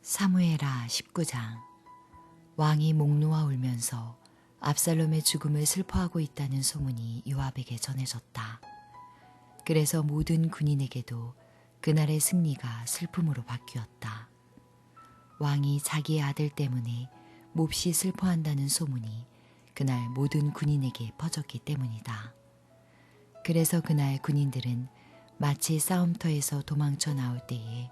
사무엘하 19장. 왕이 목 놓아 울면서 압살롬의 죽음을 슬퍼하고 있다는 소문이 요압에게 전해졌다. 그래서 모든 군인에게도 그날의 승리가 슬픔으로 바뀌었다. 왕이 자기의 아들 때문에 몹시 슬퍼한다는 소문이 그날 모든 군인에게 퍼졌기 때문이다. 그래서 그날 군인들은 마치 싸움터에서 도망쳐 나올 때에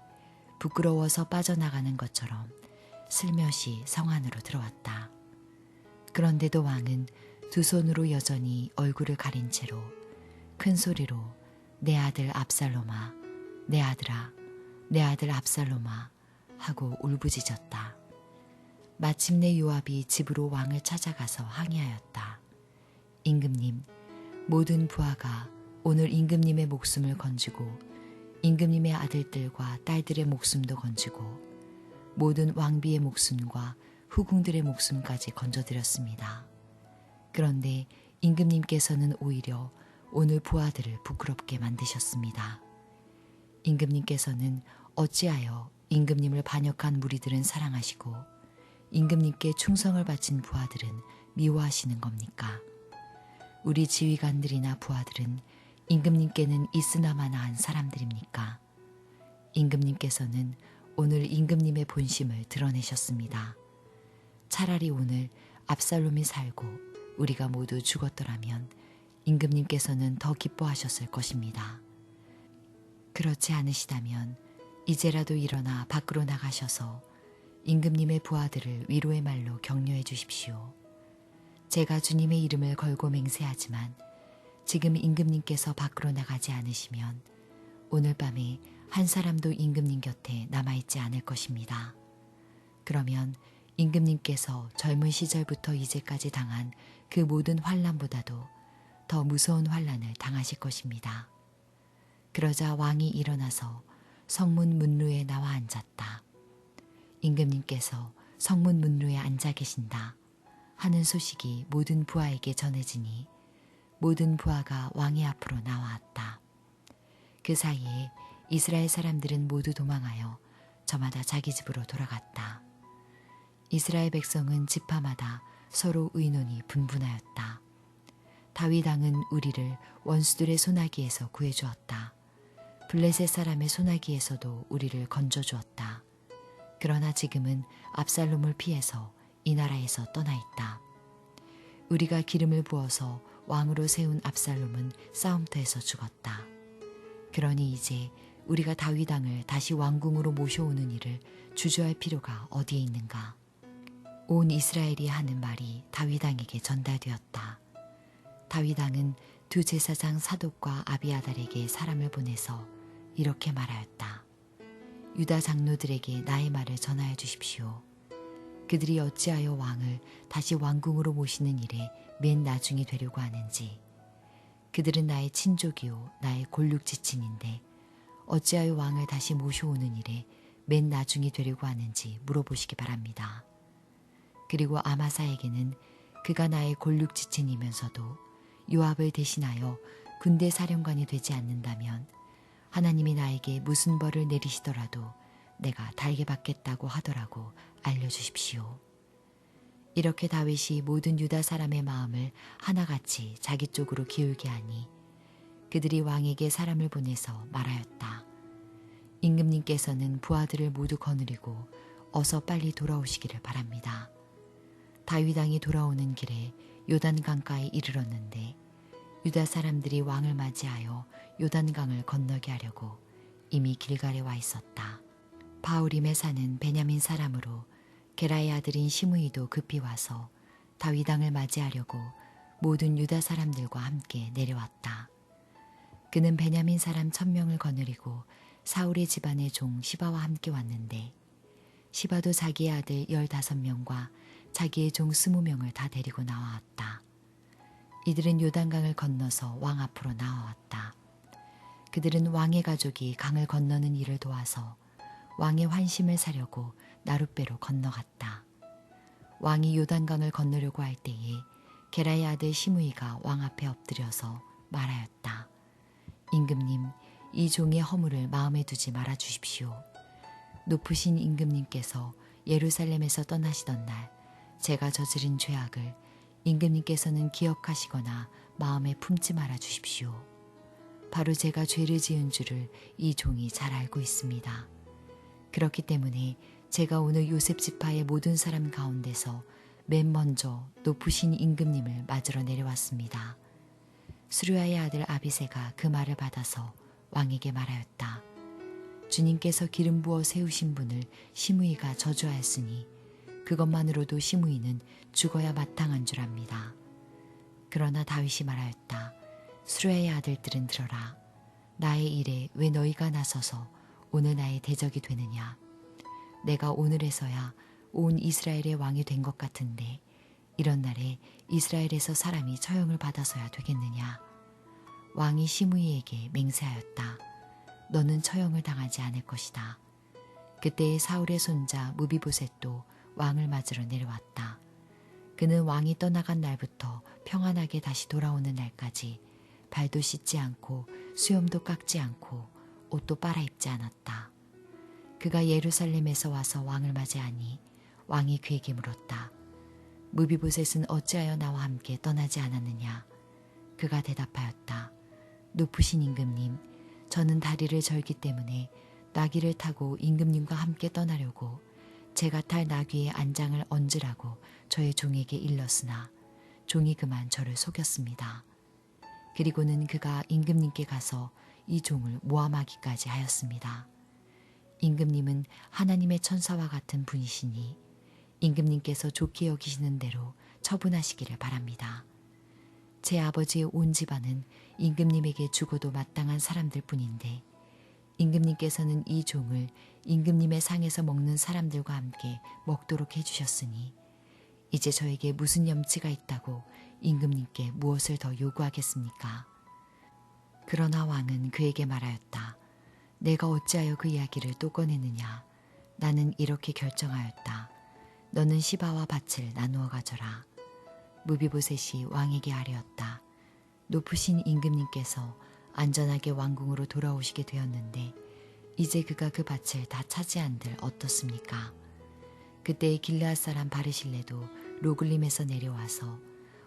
부끄러워서 빠져나가는 것처럼 슬며시 성 안으로 들어왔다. 그런데도 왕은 두 손으로 여전히 얼굴을 가린 채로 큰 소리로 내 아들 압살롬아, 내 아들아, 내 아들 압살롬아 하고 울부짖었다. 마침내 요압이 집으로 왕을 찾아가서 항의하였다. 임금님, 모든 부하가 오늘 임금님의 목숨을 건지고 임금님의 아들들과 딸들의 목숨도 건지고 모든 왕비의 목숨과 후궁들의 목숨까지 건져드렸습니다. 그런데 임금님께서는 오히려 오늘 부하들을 부끄럽게 만드셨습니다. 임금님께서는 어찌하여 임금님을 반역한 무리들은 사랑하시고 임금님께 충성을 바친 부하들은 미워하시는 겁니까? 우리 지휘관들이나 부하들은 임금님께는 있으나마나한 사람들입니까? 임금님께서는 오늘 임금님의 본심을 드러내셨습니다. 차라리 오늘 압살롬이 살고 우리가 모두 죽었더라면 임금님께서는 더 기뻐하셨을 것입니다. 그렇지 않으시다면 이제라도 일어나 밖으로 나가셔서 임금님의 부하들을 위로의 말로 격려해 주십시오. 제가 주님의 이름을 걸고 맹세하지만 지금 임금님께서 밖으로 나가지 않으시면 오늘 밤에 한 사람도 임금님 곁에 남아있지 않을 것입니다. 그러면 임금님께서 젊은 시절부터 이제까지 당한 그 모든 환난보다도 더 무서운 환난을 당하실 것입니다. 그러자 왕이 일어나서 성문 문루에 나와 앉았다. 임금님께서 성문 문루에 앉아 계신다 하는 소식이 모든 부하에게 전해지니 모든 부하가 왕의 앞으로 나와왔다. 그 사이에 이스라엘 사람들은 모두 도망하여 저마다 자기 집으로 돌아갔다. 이스라엘 백성은 지파마다 서로 의논이 분분하였다. 다윗 왕은 우리를 원수들의 손아귀에서 구해주었다. 블레셋 사람의 손아귀에서도 우리를 건져주었다. 그러나 지금은 압살롬을 피해서 이 나라에서 떠나 있다. 우리가 기름을 부어서 왕으로 세운 압살롬은 싸움터에서 죽었다. 그러니 이제 우리가 다윗 왕을 다시 왕궁으로 모셔오는 일을 주저할 필요가 어디에 있는가? 온 이스라엘이 하는 말이 다윗 왕에게 전달되었다. 다윗 왕은 두 제사장 사독과 아비아달에게 사람을 보내서 이렇게 말하였다. 유다 장로들에게 나의 말을 전하여 주십시오. 그들이 어찌하여 왕을 다시 왕궁으로 모시는 일에 맨 나중이 되려고 하는지. 그들은 나의 친족이요 나의 골육지친인데 어찌하여 왕을 다시 모셔오는 일에 맨 나중이 되려고 하는지 물어보시기 바랍니다. 그리고 아마사에게는 그가 나의 골육지친이면서도 요압을 대신하여 군대 사령관이 되지 않는다면 하나님이 나에게 무슨 벌을 내리시더라도 내가 달게 받겠다고 하더라고 알려주십시오. 이렇게 다윗이 모든 유다 사람의 마음을 하나같이 자기 쪽으로 기울게 하니 그들이 왕에게 사람을 보내서 말하였다. 임금님께서는 부하들을 모두 거느리고 어서 빨리 돌아오시기를 바랍니다. 다윗 왕이 돌아오는 길에 요단강가에 이르렀는데 유다 사람들이 왕을 맞이하여 요단강을 건너게 하려고 이미 길갈에 와 있었다. 바후림에 사는 베냐민 사람으로 게라의 아들인 시므이도 급히 와서 다윗 왕을 맞이하려고 모든 유다 사람들과 함께 내려왔다. 그는 베냐민 사람 1000명을 거느리고 사울의 집안의 종 시바와 함께 왔는데 시바도 자기의 아들 15명과 자기의 종 20명을 다 데리고 나와왔다. 이들은 요단강을 건너서 왕 앞으로 나와왔다. 그들은 왕의 가족이 강을 건너는 일을 도와서 왕의 환심을 사려고 나룻배로 건너갔다. 왕이 요단강을 건너려고 할 때에 게라의 아들 시므이가 왕 앞에 엎드려서 말하였다. 임금님, 이 종의 허물을 마음에 두지 말아 주십시오. 높으신 임금님께서 예루살렘에서 떠나시던 날 제가 저지른 죄악을 임금님께서는 기억하시거나 마음에 품지 말아 주십시오. 바로 제가 죄를 지은 줄을 이 종이 잘 알고 있습니다. 그렇기 때문에 제가 오늘 요셉 지파의 모든 사람 가운데서 맨 먼저 높으신 임금님을 맞으러 내려왔습니다. 수르야의 아들 아비새가 그 말을 받아서 왕에게 말하였다. 주님께서 기름 부어 세우신 분을 시므이가 저주하였으니 그것만으로도 시므이는 죽어야 마땅한 줄 압니다. 그러나 다윗이 말하였다. 수르야의 아들들은 들어라. 나의 일에 왜 너희가 나서서 오늘 나의 대적이 되느냐. 내가 오늘에서야 온 이스라엘의 왕이 된 것 같은데 이런 날에 이스라엘에서 사람이 처형을 받아서야 되겠느냐. 왕이 시므이에게 맹세하였다. 너는 처형을 당하지 않을 것이다. 그때의 사울의 손자 무비보셋도 왕을 맞으러 내려왔다. 그는 왕이 떠나간 날부터 평안하게 다시 돌아오는 날까지 발도 씻지 않고 수염도 깎지 않고 옷도 빨아입지 않았다. 그가 예루살렘에서 와서 왕을 맞이하니 왕이 그에게 물었다. 무비보셋은 어찌하여 나와 함께 떠나지 않았느냐. 그가 대답하였다. 높으신 임금님, 저는 다리를 절기 때문에 나귀를 타고 임금님과 함께 떠나려고 제가 탈 나귀의 안장을 얹으라고 저의 종에게 일렀으나 종이 그만 저를 속였습니다. 그리고는 그가 임금님께 가서 이 종을 모함하기까지 하였습니다. 임금님은 하나님의 천사와 같은 분이시니 임금님께서 좋게 여기시는 대로 처분하시기를 바랍니다. 제 아버지의 온 집안은 임금님에게 죽어도 마땅한 사람들 뿐인데 임금님께서는 이 종을 임금님의 상에서 먹는 사람들과 함께 먹도록 해주셨으니 이제 저에게 무슨 염치가 있다고 임금님께 무엇을 더 요구하겠습니까? 그러나 왕은 그에게 말하였다. 내가 어찌하여 그 이야기를 또 꺼내느냐. 나는 이렇게 결정하였다. 너는 시바와 밭을 나누어 가져라. 무비보셋이 왕에게 아뢰었다. 높으신 임금님께서 안전하게 왕궁으로 돌아오시게 되었는데 이제 그가 그 밭을 다 차지한들 어떻습니까? 그때의 길르앗 사람 바르실레도 로글림에서 내려와서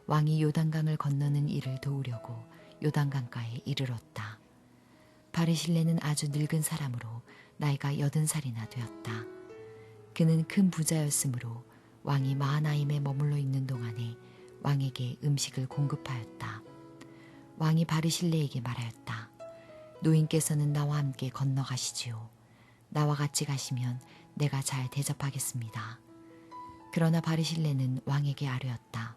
왕이 요단강을 건너는 일을 도우려고 요단강가에 이르렀다. 바르실레는 아주 늙은 사람으로 나이가 80살이나 되었다. 그는 큰 부자였으므로 왕이 마하나임에 머물러 있는 동안에 왕에게 음식을 공급하였다. 왕이 바르실레에게 말하였다. 노인께서는 나와 함께 건너가시지요. 나와 같이 가시면 내가 잘 대접하겠습니다. 그러나 바르실레는 왕에게 아뢰었다.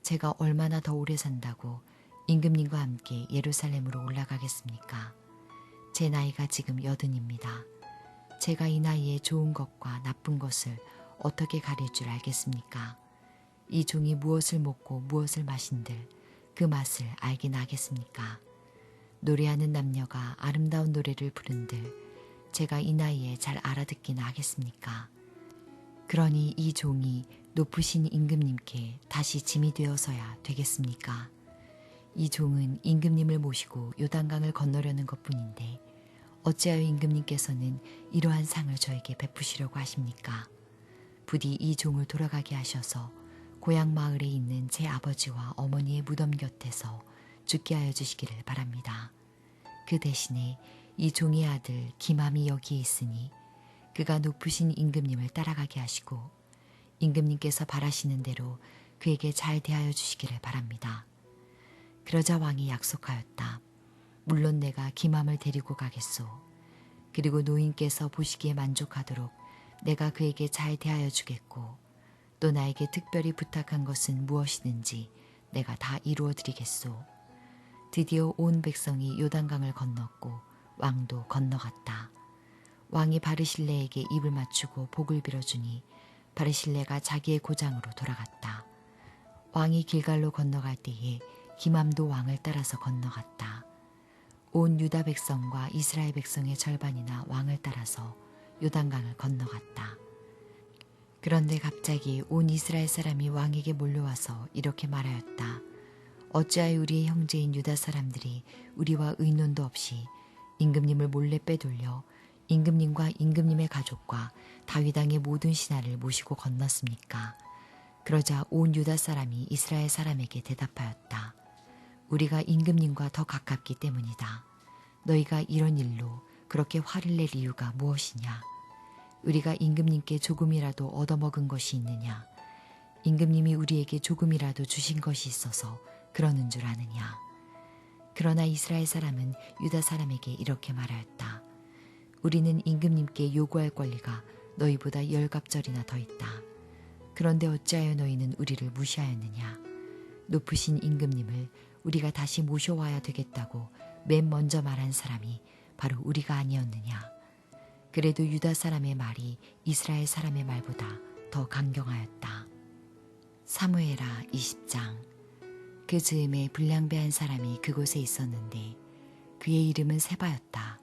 제가 얼마나 더 오래 산다고 임금님과 함께 예루살렘으로 올라가겠습니까? 제 나이가 지금 80입니다. 제가 이 나이에 좋은 것과 나쁜 것을 어떻게 가릴 줄 알겠습니까? 이 종이 무엇을 먹고 무엇을 마신들 그 맛을 알긴 하겠습니까? 노래하는 남녀가 아름다운 노래를 부른들 제가 이 나이에 잘 알아듣기나 하겠습니까? 그러니 이 종이 높으신 임금님께 다시 짐이 되어서야 되겠습니까? 이 종은 임금님을 모시고 요단강을 건너려는 것뿐인데 어찌하여 임금님께서는 이러한 상을 저에게 베푸시려고 하십니까? 부디 이 종을 돌아가게 하셔서 고향 마을에 있는 제 아버지와 어머니의 무덤 곁에서 죽게 하여 주시기를 바랍니다. 그 대신에 이 종의 아들 기맘이 여기에 있으니 그가 높으신 임금님을 따라가게 하시고 임금님께서 바라시는 대로 그에게 잘 대하여 주시기를 바랍니다. 그러자 왕이 약속하였다. 물론 내가 기맘을 데리고 가겠소. 그리고 노인께서 보시기에 만족하도록 내가 그에게 잘 대하여 주겠고 또 나에게 특별히 부탁한 것은 무엇이든지 내가 다 이루어 드리겠소. 드디어 온 백성이 요단강을 건넜고 왕도 건너갔다. 왕이 바르실레에게 입을 맞추고 복을 빌어주니 바르실레가 자기의 고장으로 돌아갔다. 왕이 길갈로 건너갈 때에 기맘도 왕을 따라서 건너갔다. 온 유다 백성과 이스라엘 백성의 절반이나 왕을 따라서 요단강을 건너갔다. 그런데 갑자기 온 이스라엘 사람이 왕에게 몰려와서 이렇게 말하였다. 어찌하여 우리의 형제인 유다 사람들이 우리와 의논도 없이 임금님을 몰래 빼돌려 임금님과 임금님의 가족과 다윗 왕의 모든 신하를 모시고 건넜습니까? 그러자 온 유다 사람이 이스라엘 사람에게 대답하였다. 우리가 임금님과 더 가깝기 때문이다. 너희가 이런 일로 그렇게 화를 낼 이유가 무엇이냐? 우리가 임금님께 조금이라도 얻어먹은 것이 있느냐? 임금님이 우리에게 조금이라도 주신 것이 있어서 그러는 줄 아느냐? 그러나 이스라엘 사람은 유다 사람에게 이렇게 말하였다. 우리는 임금님께 요구할 권리가 너희보다 10갑절이나 더 있다. 그런데 어찌하여 너희는 우리를 무시하였느냐? 높으신 임금님을 우리가 다시 모셔와야 되겠다고 맨 먼저 말한 사람이 바로 우리가 아니었느냐? 그래도 유다 사람의 말이 이스라엘 사람의 말보다 더 강경하였다. 사무엘하 20장. 그 즈음에 불량배한 사람이 그곳에 있었는데 그의 이름은 세바였다.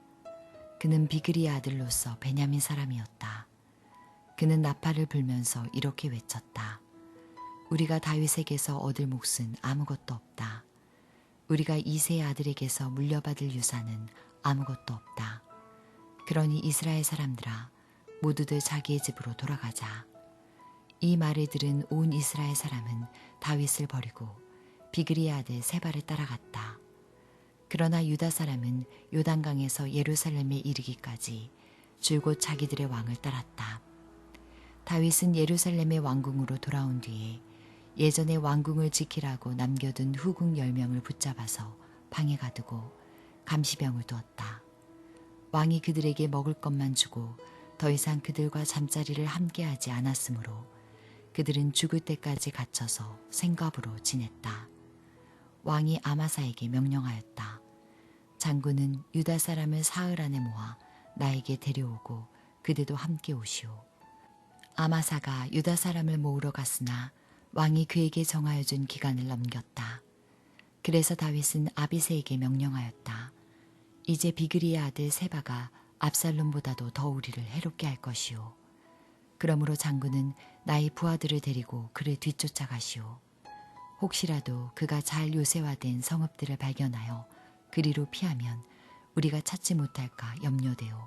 그는 비그리의 아들로서 베냐민 사람이었다. 그는 나팔을 불면서 이렇게 외쳤다. 우리가 다윗에게서 얻을 몫은 아무것도 없다. 우리가 이새의 아들에게서 물려받을 유산은 아무것도 없다. 그러니 이스라엘 사람들아, 모두들 자기의 집으로 돌아가자. 이 말을 들은 온 이스라엘 사람은 다윗을 버리고 비그리의 아들 세바를 따라갔다. 그러나 유다 사람은 요단강에서 예루살렘에 이르기까지 줄곧 자기들의 왕을 따랐다. 다윗은 예루살렘의 왕궁으로 돌아온 뒤에 예전에 왕궁을 지키라고 남겨둔 후궁 10명을 붙잡아서 방에 가두고 감시병을 두었다. 왕이 그들에게 먹을 것만 주고 더 이상 그들과 잠자리를 함께하지 않았으므로 그들은 죽을 때까지 갇혀서 생갑으로 지냈다. 왕이 아마사에게 명령하였다. 장군은 유다 사람을 사흘 안에 모아 나에게 데려오고 그대도 함께 오시오. 아마사가 유다 사람을 모으러 갔으나 왕이 그에게 정하여 준 기간을 넘겼다. 그래서 다윗은 아비새에게 명령하였다. 이제 비그리의 아들 세바가 압살롬보다도 더 우리를 해롭게 할 것이오. 그러므로 장군은 나의 부하들을 데리고 그를 뒤쫓아가시오. 혹시라도 그가 잘 요새화된 성읍들을 발견하여 그리로 피하면 우리가 찾지 못할까 염려되오.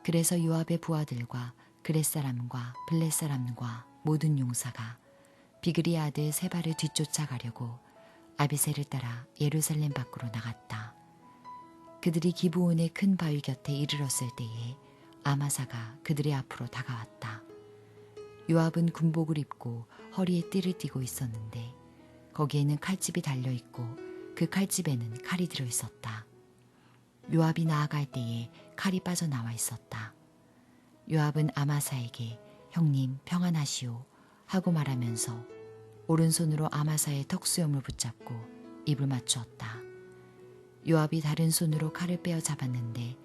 그래서 요압의 부하들과 그렛 사람과 블렛 사람과 모든 용사가 비그리의 아들 세바를 뒤쫓아가려고 아비새를 따라 예루살렘 밖으로 나갔다. 그들이 기브온의 큰 바위 곁에 이르렀을 때에 아마사가 그들의 앞으로 다가왔다. 요압은 군복을 입고 허리에 띠를 띠고 있었는데 거기에는 칼집이 달려있고 그 칼집에는 칼이 들어있었다. 요압이 나아갈 때에 칼이 빠져나와 있었다. 요압은 아마사에게 형님 평안하시오 하고 말하면서 오른손으로 아마사의 턱수염을 붙잡고 입을 맞추었다. 요압이 다른 손으로 칼을 빼어 잡았는데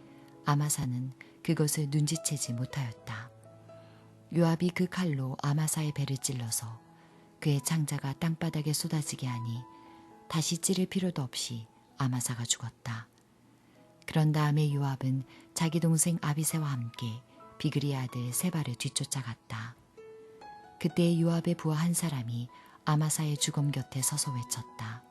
아마사는 그것을 눈치채지 못하였다. 요압이 그 칼로 아마사의 배를 찔러서 그의 창자가 땅바닥에 쏟아지게 하니 다시 찌를 필요도 없이 아마사가 죽었다. 그런 다음에 요압은 자기 동생 아비새와 함께 비그리의 아들 세바를 뒤쫓아갔다. 그때 요압의 부하 한 사람이 아마사의 주검 곁에 서서 외쳤다.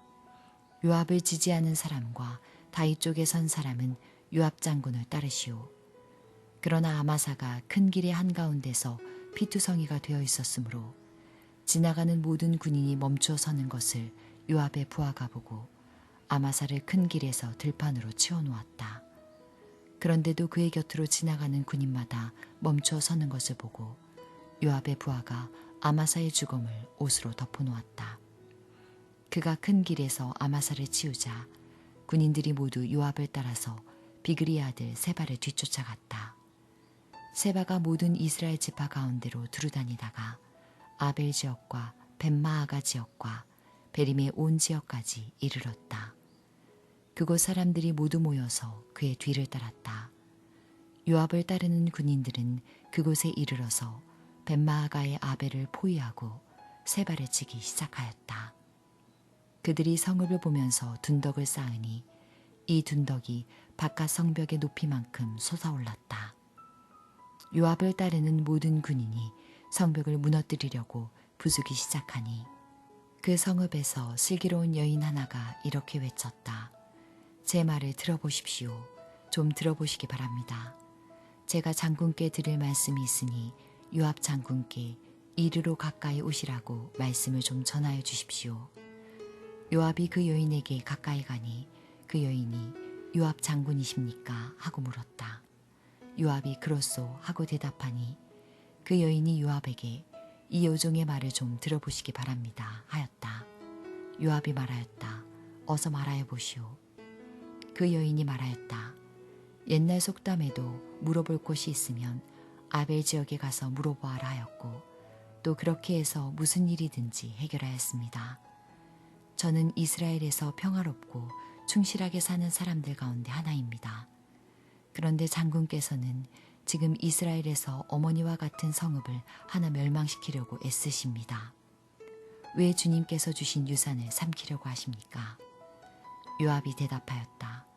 요압을 지지하는 사람과 다윗 쪽에 선 사람은 요압 장군을 따르시오. 그러나 아마사가 큰 길의 한가운데서 피투성이가 되어 있었으므로 지나가는 모든 군인이 멈추어 서는 것을 요압의 부하가 보고 아마사를 큰 길에서 들판으로 치워놓았다. 그런데도 그의 곁으로 지나가는 군인마다 멈추어 서는 것을 보고 요압의 부하가 아마사의 주검을 옷으로 덮어놓았다. 그가 큰 길에서 아마사를 치우자 군인들이 모두 요압을 따라서 비그리의 아들 세바를 뒤쫓아갔다. 세바가 모든 이스라엘 지파 가운데로 두루다니다가 아벨 지역과 벳마아가 지역과 베림의 온 지역까지 이르렀다. 그곳 사람들이 모두 모여서 그의 뒤를 따랐다. 요압을 따르는 군인들은 그곳에 이르러서 벳마아가의 아벨을 포위하고 세바를 치기 시작하였다. 그들이 성읍을 보면서 둔덕을 쌓으니 이 둔덕이 바깥 성벽의 높이만큼 솟아올랐다. 요압을 따르는 모든 군인이 성벽을 무너뜨리려고 부수기 시작하니 그 성읍에서 슬기로운 여인 하나가 이렇게 외쳤다. 제 말을 들어보십시오. 좀 들어보시기 바랍니다. 제가 장군께 드릴 말씀이 있으니 요압 장군께 이르로 가까이 오시라고 말씀을 좀 전하여 주십시오. 요압이 그 여인에게 가까이 가니 그 여인이 요압 장군이십니까? 하고 물었다. 요압이 그렇소 하고 대답하니 그 여인이 요압에게 이 여종의 말을 좀 들어보시기 바랍니다 하였다. 요압이 말하였다. 어서 말하여 보시오. 그 여인이 말하였다. 옛날 속담에도 물어볼 곳이 있으면 아벨 지역에 가서 물어보아라 하였고 또 그렇게 해서 무슨 일이든지 해결하였습니다. 저는 이스라엘에서 평화롭고 충실하게 사는 사람들 가운데 하나입니다. 그런데 장군께서는 지금 이스라엘에서 어머니와 같은 성읍을 하나 멸망시키려고 애쓰십니다. 왜 주님께서 주신 유산을 삼키려고 하십니까? 요압이 대답하였다.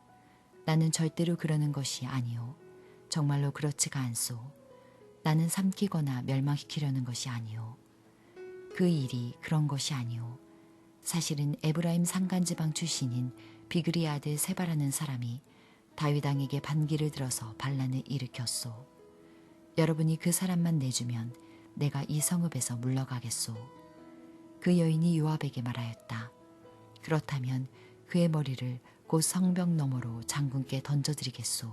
나는 절대로 그러는 것이 아니오. 정말로 그렇지가 않소. 나는 삼키거나 멸망시키려는 것이 아니오. 그 일이 그런 것이 아니오. 사실은 에브라임 산간지방 출신인 비그리 아들 세바라는 사람이 다윗 왕에게 반기를 들어서 반란을 일으켰소. 여러분이 그 사람만 내주면 내가 이 성읍에서 물러가겠소. 그 여인이 요압에게 말하였다. 그렇다면 그의 머리를 곧 성벽 너머로 장군께 던져드리겠소.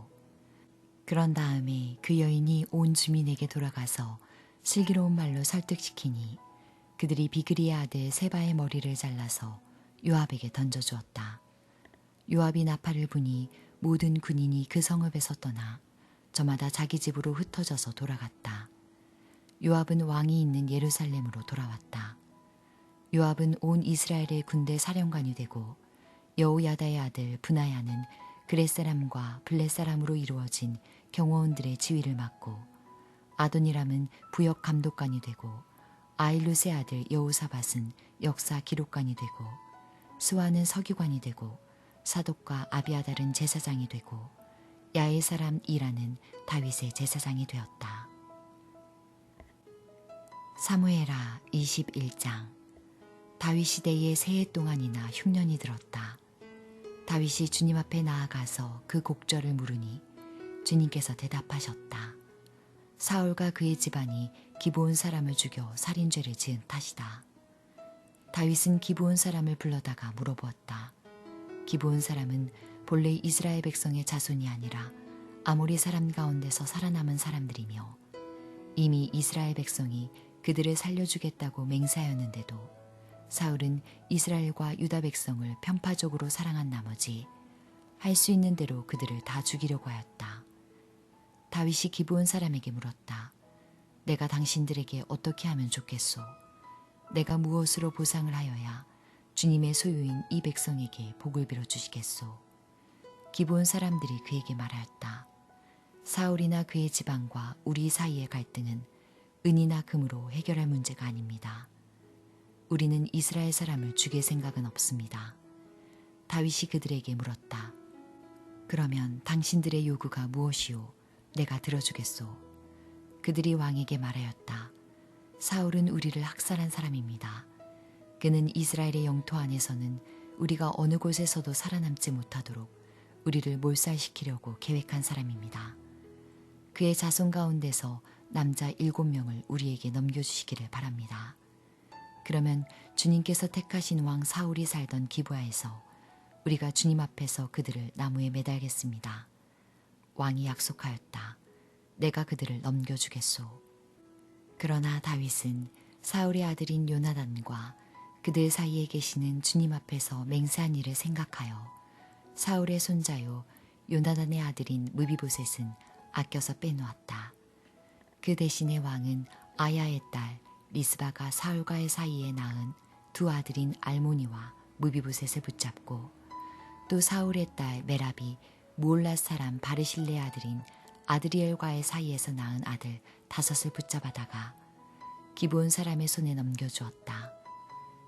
그런 다음에 그 여인이 온 주민에게 돌아가서 슬기로운 말로 설득시키니 그들이 비그리의 아들 세바의 머리를 잘라서 요압에게 던져주었다. 요압이 나팔을 부니 모든 군인이 그 성읍에서 떠나 저마다 자기 집으로 흩어져서 돌아갔다. 요압은 왕이 있는 예루살렘으로 돌아왔다. 요압은 온 이스라엘의 군대 사령관이 되고 여호야다의 아들 브나야는 그렛 사람과 블렛 사람으로 이루어진 경호원들의 지휘를 맡고 아도니람은 부역 감독관이 되고 아일룻의 아들 여호사밧은 역사 기록관이 되고 스와는 서기관이 되고 사독과 아비아달은 제사장이 되고 야의 사람 이라는 다윗의 제사장이 되었다. 사무엘하 21장. 다윗 시대에 세 해 동안이나 흉년이 들었다. 다윗이 주님 앞에 나아가서 그 곡절을 물으니 주님께서 대답하셨다. 사울과 그의 집안이 기브온 사람을 죽여 살인죄를 지은 탓이다. 다윗은 기브온 사람을 불러다가 물어보았다. 기브온 사람은 본래 이스라엘 백성의 자손이 아니라 아모리 사람 가운데서 살아남은 사람들이며 이미 이스라엘 백성이 그들을 살려주겠다고 맹세하였는데도 사울은 이스라엘과 유다 백성을 편파적으로 사랑한 나머지 할 수 있는 대로 그들을 다 죽이려고 하였다. 다윗이 기브온 사람에게 물었다. 내가 당신들에게 어떻게 하면 좋겠소? 내가 무엇으로 보상을 하여야 주님의 소유인 이 백성에게 복을 빌어주시겠소? 기브온 사람들이 그에게 말하였다. 사울이나 그의 지방과 우리 사이의 갈등은 은이나 금으로 해결할 문제가 아닙니다. 우리는 이스라엘 사람을 죽일 생각은 없습니다. 다윗이 그들에게 물었다. 그러면 당신들의 요구가 무엇이오? 내가 들어주겠소. 그들이 왕에게 말하였다. 사울은 우리를 학살한 사람입니다. 그는 이스라엘의 영토 안에서는 우리가 어느 곳에서도 살아남지 못하도록 우리를 몰살시키려고 계획한 사람입니다. 그의 자손 가운데서 남자 7명을 우리에게 넘겨주시기를 바랍니다. 그러면 주님께서 택하신 왕 사울이 살던 기브아에서 우리가 주님 앞에서 그들을 나무에 매달겠습니다. 왕이 약속하였다. 내가 그들을 넘겨주겠소. 그러나 다윗은 사울의 아들인 요나단과 그들 사이에 계시는 주님 앞에서 맹세한 일을 생각하여 사울의 손자요 요나단의 아들인 무비보셋은 아껴서 빼놓았다. 그 대신에 왕은 아야의 딸 리스바가 사울과의 사이에 낳은 두 아들인 알모니와 무비보셋을 붙잡고 또 사울의 딸 메랍이 무올랏 사람 바르실레의 아들인 아드리엘과의 사이에서 낳은 아들 5을 붙잡아다가 기브온 사람의 손에 넘겨주었다.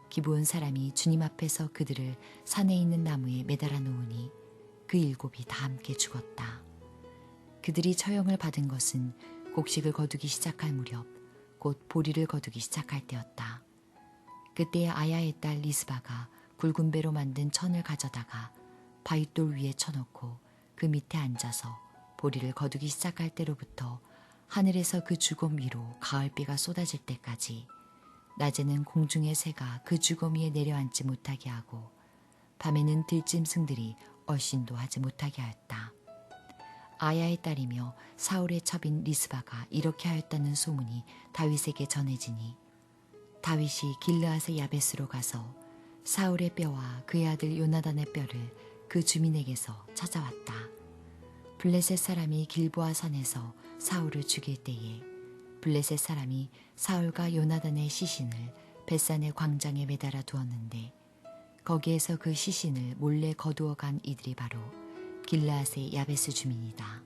기브온 사람이 주님 앞에서 그들을 산에 있는 나무에 매달아 놓으니 그 7이 다 함께 죽었다. 그들이 처형을 받은 것은 곡식을 거두기 시작할 무렵 곧 보리를 거두기 시작할 때였다. 그때에 아야의 딸 리스바가 굵은 배로 만든 천을 가져다가 바윗돌 위에 쳐놓고 그 밑에 앉아서 보리를 거두기 시작할 때로부터 하늘에서 그 주검 위로 가을비가 쏟아질 때까지 낮에는 공중의 새가 그 주검 위에 내려앉지 못하게 하고 밤에는 들짐승들이 얼씬도 하지 못하게 하였다. 아야의 딸이며 사울의 첩인 리스바가 이렇게 하였다는 소문이 다윗에게 전해지니 다윗이 길르앗의 야베스로 가서 사울의 뼈와 그의 아들 요나단의 뼈를 그 주민에게서 찾아왔다. 블레셋 사람이 길보아 산에서 사울을 죽일 때에 블레셋 사람이 사울과 요나단의 시신을 벳산의 광장에 매달아 두었는데 거기에서 그 시신을 몰래 거두어 간 이들이 바로 길르앗의 야베스 주민이다.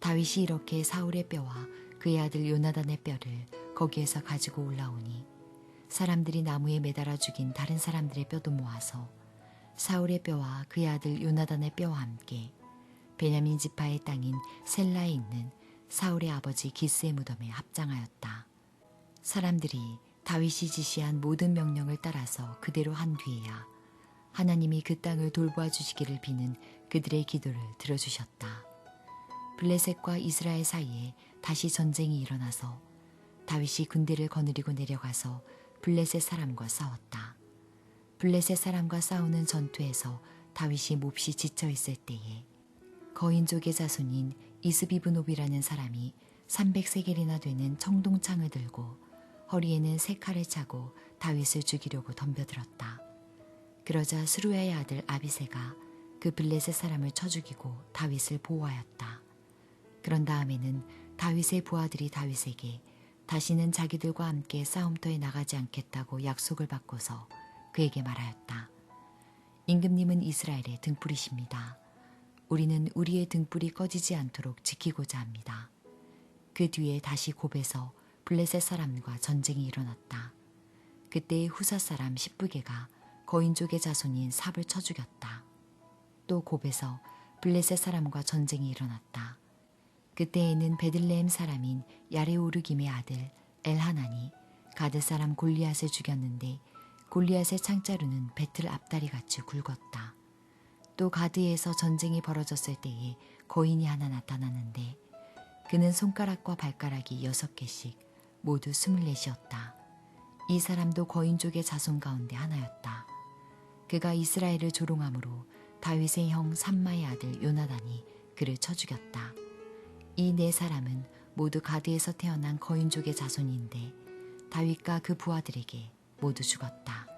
다윗이 이렇게 사울의 뼈와 그의 아들 요나단의 뼈를 거기에서 가지고 올라오니 사람들이 나무에 매달아 죽인 다른 사람들의 뼈도 모아서 사울의 뼈와 그의 아들 요나단의 뼈와 함께 베냐민 지파의 땅인 셀라에 있는 사울의 아버지 기스의 무덤에 합장하였다. 사람들이 다윗이 지시한 모든 명령을 따라서 그대로 한 뒤에야 하나님이 그 땅을 돌보아 주시기를 비는 그들의 기도를 들어주셨다. 블레셋과 이스라엘 사이에 다시 전쟁이 일어나서 다윗이 군대를 거느리고 내려가서 블레셋 사람과 싸웠다. 블레셋 사람과 싸우는 전투에서 다윗이 몹시 지쳐 있을 때에 거인족의 자손인 이스비브노비라는 사람이 300세겔이나 되는 청동창을 들고 허리에는 세 칼을 차고 다윗을 죽이려고 덤벼들었다. 그러자 스루야의 아들 아비새가 그 블레셋 사람을 쳐 죽이고 다윗을 보호하였다. 그런 다음에는 다윗의 부하들이 다윗에게 다시는 자기들과 함께 싸움터에 나가지 않겠다고 약속을 받고서 그에게 말하였다. 임금님은 이스라엘의 등불이십니다. 우리는 우리의 등불이 꺼지지 않도록 지키고자 합니다. 그 뒤에 다시 곱에서 블레셋 사람과 전쟁이 일어났다. 그때 후사 사람 십부게가 거인족의 자손인 삽을 쳐 죽였다. 또 곱에서 블레셋 사람과 전쟁이 일어났다. 그때에는 베들레헴 사람인 야레오르김의 아들 엘하난이 가드 사람 골리앗을 죽였는데 골리앗의 창자루는 배틀 앞다리 같이 굵었다. 또 가드에서 전쟁이 벌어졌을 때에 거인이 하나 나타났는데 그는 손가락과 발가락이 6개씩 모두 24이었다. 이 사람도 거인족의 자손 가운데 하나였다. 그가 이스라엘을 조롱함으로 다윗의 형 삼마의 아들 요나단이 그를 쳐 죽였다. 이 네 사람은 모두 가드에서 태어난 거인족의 자손인데 다윗과 그 부하들에게 모두 죽었다.